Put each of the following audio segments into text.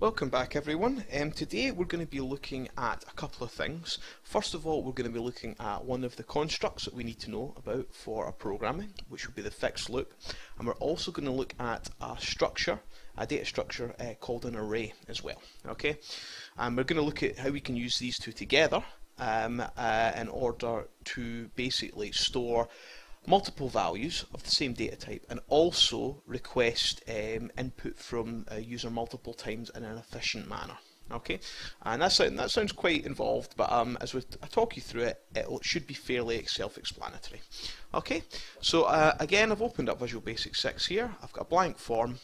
Welcome back everyone. Today we're going to be looking at a couple of things. First of all, we're going to be looking at one of the constructs that we need to know about for our programming, which will be the fixed loop. And we're also going to look at a structure, a data structure called an array as well. Okay, and we're going to look at how we can use these two together in order to basically store multiple values of the same data type and also request input from a user multiple times in an efficient manner. Okay, and that sounds quite involved, but as I talk you through it, it should be fairly self-explanatory. Okay, so again, I've opened up Visual Basic 6 here. I've got a blank form.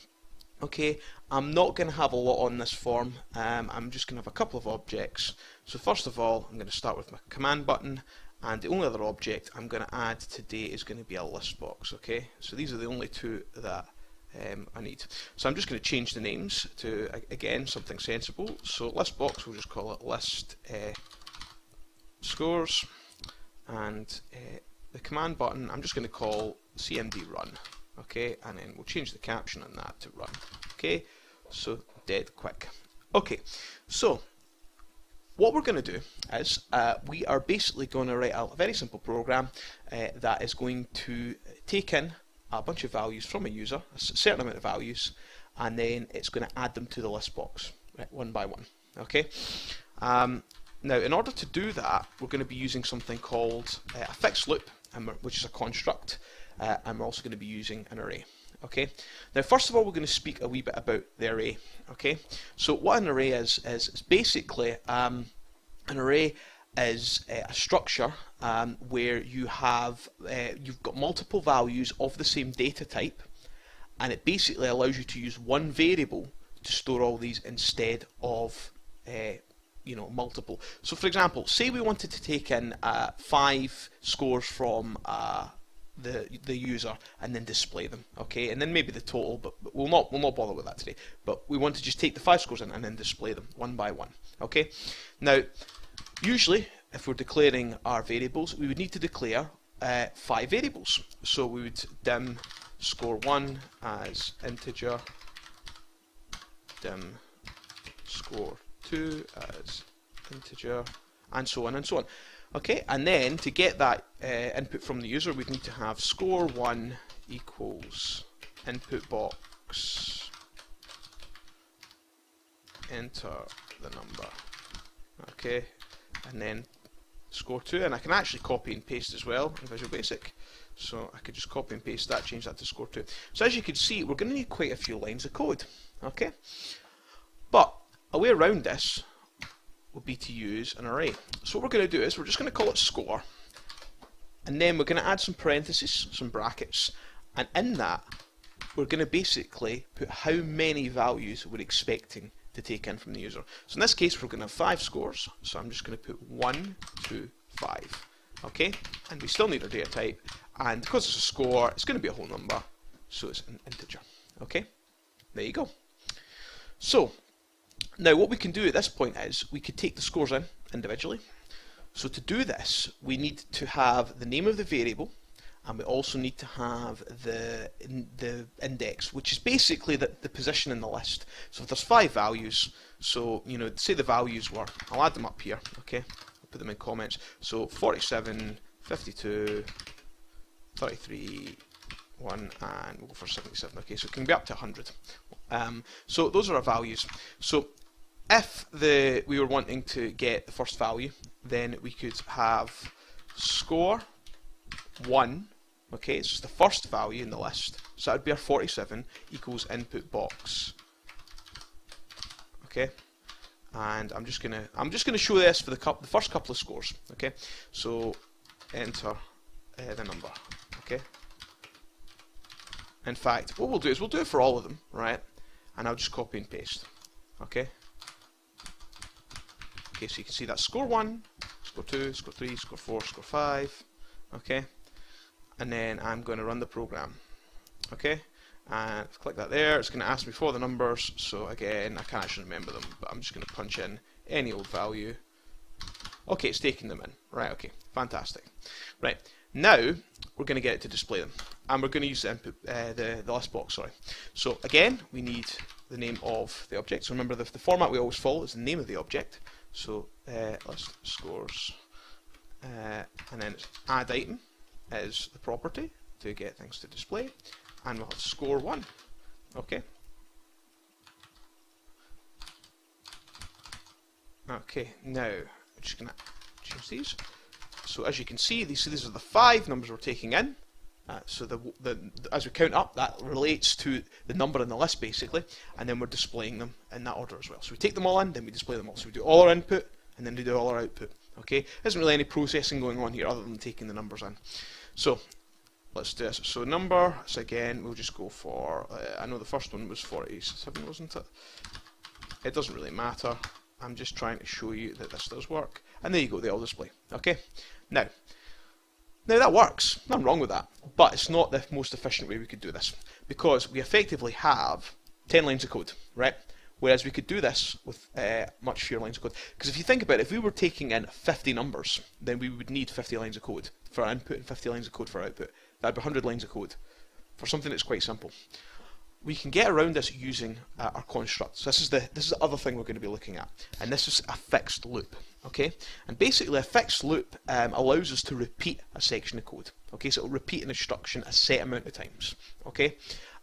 Okay, I'm not going to have a lot on this form. I'm just going to have a couple of objects. So first of all, I'm going to start with my command button. And the only other object I'm going to add today is going to be a list box. Okay, so these are the only two that I need. So I'm just going to change the names to, again, something sensible. So list box, we'll just call it list scores, and the command button I'm just going to call cmd run. Okay, and then we'll change the caption on that to run. Okay, so dead quick. Okay, so what we're going to do is we are basically going to write a very simple program that is going to take in a bunch of values from a user, a certain amount of values, and then it's going to add them to the list box, right, one by one. Okay. Now, in order to do that, we're going to be using something called a fixed loop, which is a construct, and we're also going to be using an array. Okay. Now, first of all, we're going to speak a wee bit about the array. Okay. So, what an array is basically an array is a structure where you have you've got multiple values of the same data type, and it basically allows you to use one variable to store all these instead of multiple. So, for example, say we wanted to take in 5 scores from the user and then display them, okay, and then maybe the total, but we'll not bother with that today. But we want to just take the 5 scores in and then display them one by one. Okay. Now, usually, if we're declaring our variables, we would need to declare 5 variables. So we would dim score1 as integer, dim score2 as integer, and so on and so on. Okay, and then to get that input from the user, we'd need to have score1 equals input box, enter the number. Okay, and then score2, and I can actually copy and paste as well in Visual Basic. So I could just copy and paste that, change that to score2. So as you can see, we're going to need quite a few lines of code. Okay, but a way around this would be to use an array. So what we're going to do is we're just going to call it score, and then we're going to add some parentheses, some brackets, and in that we're going to basically put how many values we're expecting to take in from the user. So in this case we're going to have 5 scores, so I'm just going to put 1, 2, 5. Okay, and we still need our data type, and because it's a score, it's going to be a whole number, so it's an integer. Okay, there you go. So now what we can do at this point is we could take the scores in individually. So to do this, we need to have the name of the variable, and we also need to have the index, which is basically the position in the list. So if there's 5 values, so say the values were, I'll add them up here. Okay, I'll put them in comments. So 47, 52, 33, 1, and we'll go for 77. Okay, so it can be up to 100. So those are our values. So if we were wanting to get the first value, then we could have score 1. Okay, it's just the first value in the list, so that would be our 47 equals input box. Okay, and I'm just gonna show this for the first couple of scores. Okay, so enter the number. Okay. In fact, what we'll do is we'll do it for all of them, right? And I'll just copy and paste. Okay. Okay, so you can see that's score 1, score 2, score 3, score 4, score 5. Okay. And then I'm going to run the program. Okay, and if I click that there, it's going to ask me for the numbers. So again, I can't actually remember them, but I'm just going to punch in any old value. Okay, it's taking them in. Right, okay, fantastic. Right, now we're going to get it to display them, and we're going to use the input, the list box. Sorry. So again, we need the name of the object. So remember, the format we always follow is the name of the object. So list scores, and then it's add item is the property to get things to display, and we'll have score 1. Okay. Okay, now I'm just going to change these. So as you can see, these are the 5 numbers we're taking in. So as we count up, that relates to the number in the list basically, and then we're displaying them in that order as well. So we take them all in, then we display them all. So we do all our input, and then we do all our output. Okay, there isn't really any processing going on here other than taking the numbers in. So let's do this. So number, so again, we'll just go for, I know the first one was 47, wasn't it? It doesn't really matter. I'm just trying to show you that this does work. And there you go, they all display. Okay, now that works, nothing wrong with that, but it's not the most efficient way we could do this, because we effectively have 10 lines of code, right? Whereas we could do this with much fewer lines of code. Because if you think about it, if we were taking in 50 numbers, then we would need 50 lines of code for our input and 50 lines of code for output. That'd be 100 lines of code for something that's quite simple. We can get around this using our construct. So this is the other thing we're going to be looking at, and this is a fixed loop. Okay, and basically a fixed loop allows us to repeat a section of code. Okay, so it'll repeat an instruction a set amount of times. Okay,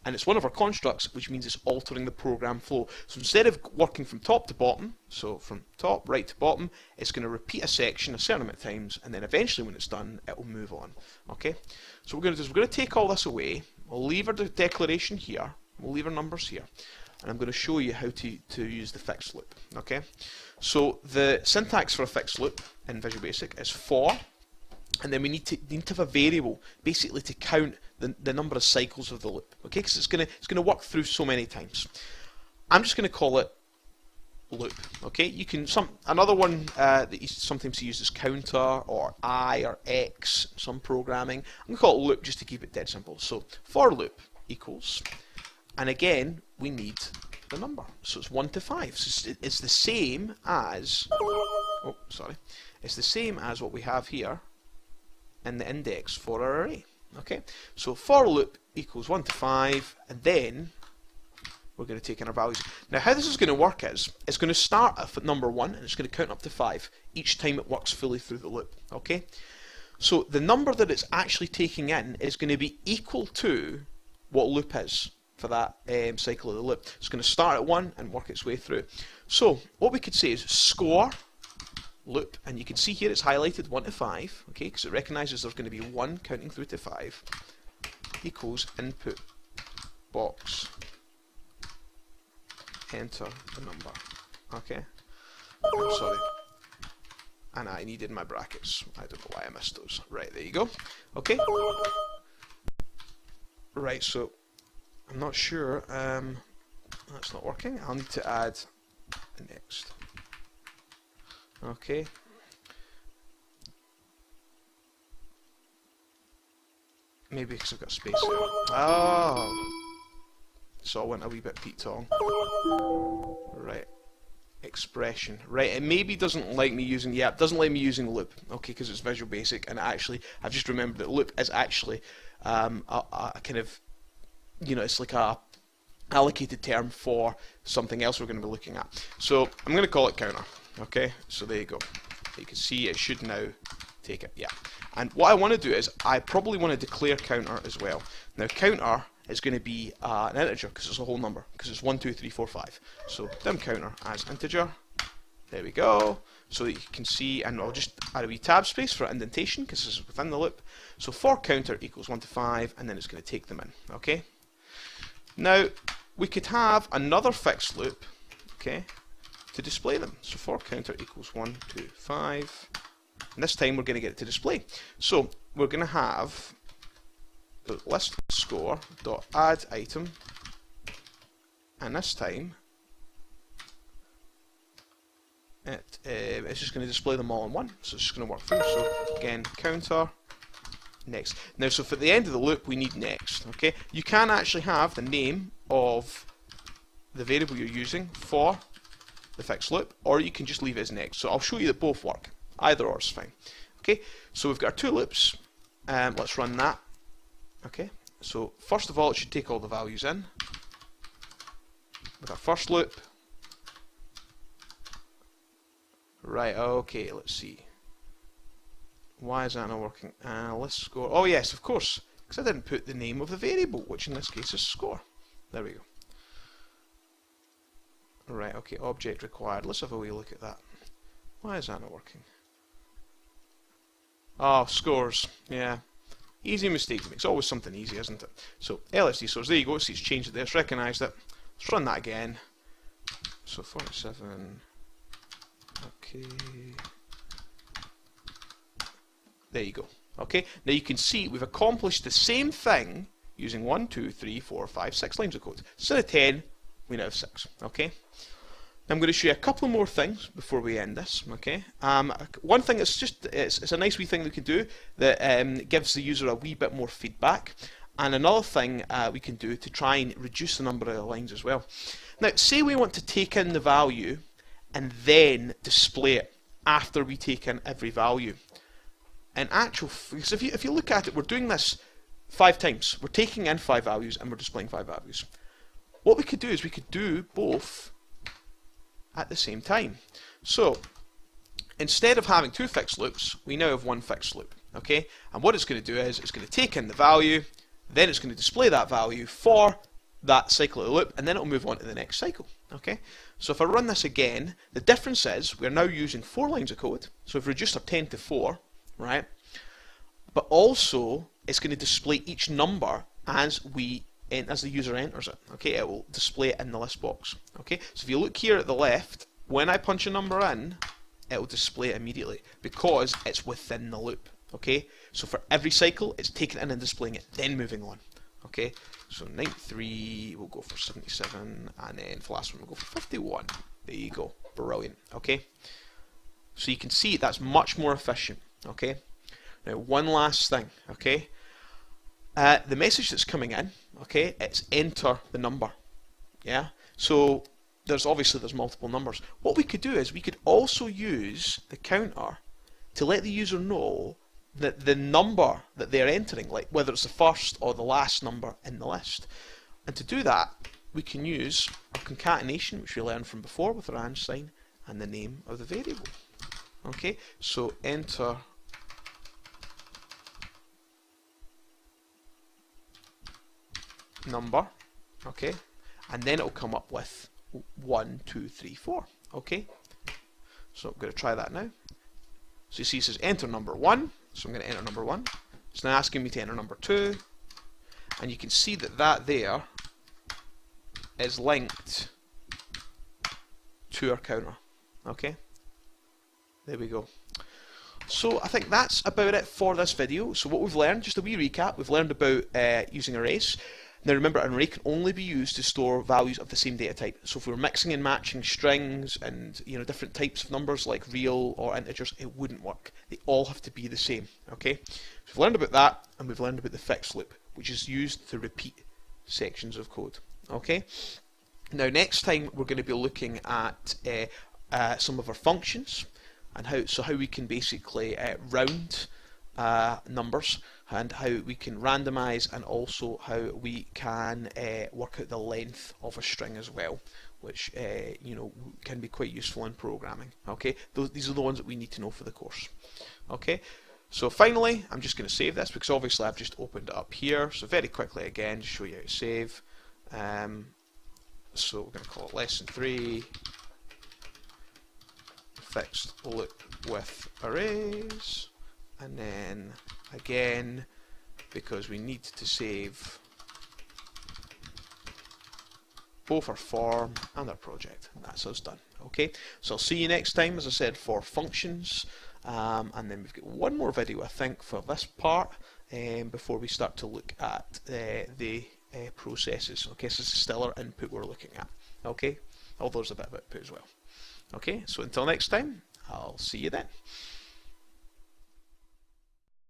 and it's one of our constructs, which means it's altering the program flow. So instead of working from top to bottom, so from top right to bottom, it's going to repeat a section a certain amount of times, and then eventually when it's done, it will move on. Okay, so what we're going to do is we're going to take all this away. We'll leave our declaration here. We'll leave our numbers here, and I'm going to show you how to use the fixed loop. Okay, so the syntax for a fixed loop in Visual Basic is for, and then we need to have a variable basically to count the number of cycles of the loop. Okay, because it's gonna work through so many times. I'm just going to call it loop. Okay, you can another one that you sometimes use is counter or I or X. Some programming. I'm going to call it loop just to keep it dead simple. So for loop equals. And again, we need the number. So it's 1 to 5. So it's the same as, oh, sorry. It's the same as what we have here in the index for our array. Okay, so for loop equals 1 to 5, and then we're going to take in our values. Now how this is going to work is, it's going to start at number 1, and it's going to count up to 5 each time it works fully through the loop. Okay, so the number that it's actually taking in is going to be equal to what loop is for that cycle of the loop. It's going to start at 1 and work its way through. So what we could say is score loop, and you can see here it's highlighted 1 to 5, okay, because it recognizes there's going to be 1 counting through to 5, equals input box, enter the number. Okay, I'm sorry, and I needed my brackets. I don't know why I missed those. Right, there you go. Okay, right, so I'm not sure, that's not working. I'll need to add the next. Okay. Maybe because I've got space here. Oh! So I went a wee bit Pete Tong. Right. Expression. Right, it maybe doesn't like me using, yeah, it doesn't like me using loop. Okay, because it's Visual Basic, and actually, I've just remembered that loop is actually a kind of, you know, it's like a allocated term for something else we're going to be looking at. So I'm going to call it counter. Okay, so there you go. You can see it should now take it. Yeah. And what I want to do is I probably want to declare counter as well. Now counter is going to be an integer because it's a whole number, because it's 1, 2, 3, 4, 5. So dim counter as integer. There we go. So that you can see, and I'll just add a wee tab space for indentation because this is within the loop. So for counter equals 1 to 5, and then it's going to take them in. Okay. Now we could have another fixed loop. Okay. To display them. So for counter equals 1, 2, 5, and this time we're going to get it to display. So we're going to have the list score dot add item, and this time it's just going to display them all in one. So it's just going to work through. So again, counter next. Now, so for the end of the loop, we need next. Okay, you can actually have the name of the variable you're using for the fixed loop, or you can just leave it as next. So I'll show you that both work. Either or is fine. Okay, so we've got our two loops. Let's run that. Okay, so first of all, it should take all the values in. with our first loop. Right, okay, let's see. Why is that not working? Let's score. Oh yes, of course, because I didn't put the name of the variable, which in this case is score. There we go. Right, okay, object required. Let's have a wee look at that. Why is that not working? Oh, scores. Yeah. Easy mistake to make. It's always something easy, isn't it? So, LSD source. There you go. See, it's changed it there. It's recognised it. Let's run that again. So, 47. Okay. There you go. Okay. Now you can see we've accomplished the same thing using 1, 2, 3, 4, 5, 6 lines of code. Instead of 10, we now have 6. Okay. I'm going to show you a couple more things before we end this. Okay. One thing that's just it's a nice wee thing we can do that gives the user a wee bit more feedback, and another thing we can do to try and reduce the number of lines as well. Now, say we want to take in the value and then display it after we take in every value. In actual, because if you look at it, we're doing this 5 times. We're taking in 5 values and we're displaying 5 values. What we could do is we could do both at the same time. So instead of having 2 fixed loops, we now have 1 fixed loop. Okay, and what it's going to do is it's going to take in the value, then it's going to display that value for that cycle of the loop, and then it'll move on to the next cycle. Okay, so if I run this again, the difference is we're now using 4 lines of code, so we've reduced our 10 to 4, right? But also it's going to display each number as the user enters it. Okay, it will display it in the list box. Okay, so if you look here at the left, when I punch a number in, it will display it immediately because it's within the loop. Okay, so for every cycle, it's taking it in and displaying it, then moving on. Okay, so 93, we'll go for 77, and then for the last one, we'll go for 51. There you go, brilliant. Okay, so you can see that's much more efficient. Okay, now one last thing. Okay. The message that's coming in, okay, it's enter the number. Yeah, so there's multiple numbers. What we could do is we could also use the counter to let the user know that the number that they're entering, like whether it's the first or the last number in the list. And to do that, we can use our concatenation, which we learned from before with our and sign, and the name of the variable. Okay, so enter number, okay, and then it'll come up with 1, 2, 3, 4. Okay, so I'm going to try that now. So you see it says enter number 1, so I'm going to enter number 1. It's now asking me to enter number 2, and you can see that that there is linked to our counter. Okay, there we go. So I think that's about it for this video. So what we've learned, just a wee recap, we've learned about using arrays. Now remember, an array can only be used to store values of the same data type. So if we were mixing and matching strings and different types of numbers like real or integers, it wouldn't work. They all have to be the same. Okay, so we've learned about that, and we've learned about the fixed loop, which is used to repeat sections of code. Okay, now next time we're going to be looking at some of our functions and how we can basically round numbers, and how we can randomize, and also how we can work out the length of a string as well, which can be quite useful in programming. Okay, these are the ones that we need to know for the course. Okay, so finally I'm just going to save this because obviously I've just opened it up here. So very quickly again to show you how to save. So we're going to call it lesson 3 fixed loop with arrays. And then again, because we need to save both our form and our project, and that's us done. Okay, so I'll see you next time, as I said, for functions, and then we've got one more video I think for this part before we start to look at the processes. Okay, so this is still our input we're looking at. Okay, although there's a bit of output as well. Okay, so until next time, I'll see you then.